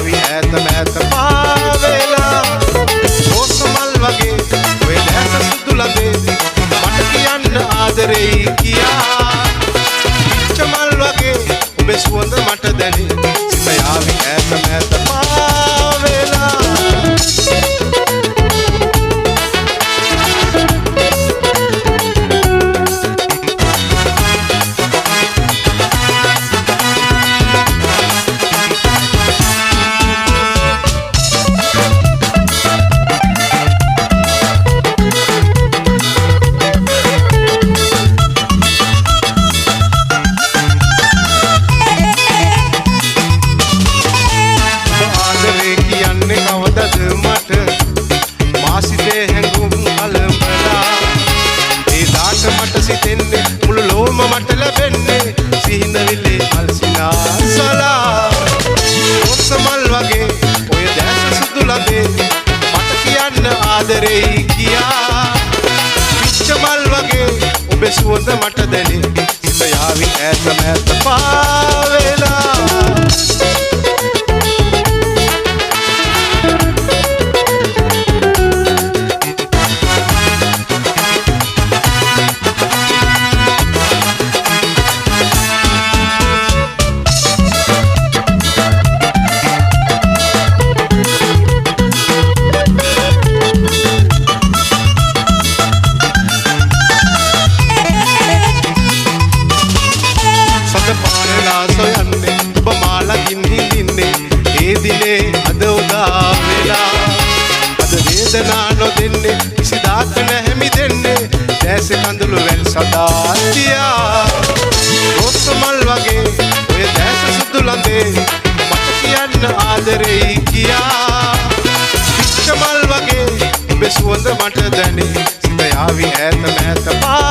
යාවි ඈත මෑත පාවෙලා රෝසමල් වගේ ඔය දැස සුදු ලඳේ මට කියන්න ආදරෙයි කියා පිච්චමල් වගේ ඔබේ සුවඳ මට දැනේ සිත යාවි ඈත මෑත පාවෙලා මුළු ලෝම මට ලැබෙන්නේ සිහිනවිලේ අල්සිනා සලා රෝසමල් වගේ ඔය දැස සුදු ලඳේ මට කියන්න ආදරෙයි කියා පිච්චමල් වගේ ඔබේ සුවඳ මට දැනේ සිත යාවි ඈත මෑත පාවෙලා සොයන්නේ ඔබ මාලකින් හිඳින්නේ ඒ දිනේ අද උදා වෙලා අද වේදනා නොදෙන්නේ කිසිදාක නැහැමි දෙන්නේ දැස කඳුළු වැල් සදා තියා රෝසමල් වගේ ඔය දැස සුදු ලඳේ මට කියන්න ආදරෙයි කියා පිච්චමල් වගේ ඔබේ සුවඳ මට දැනේ සිත යාවි ඈත මෑත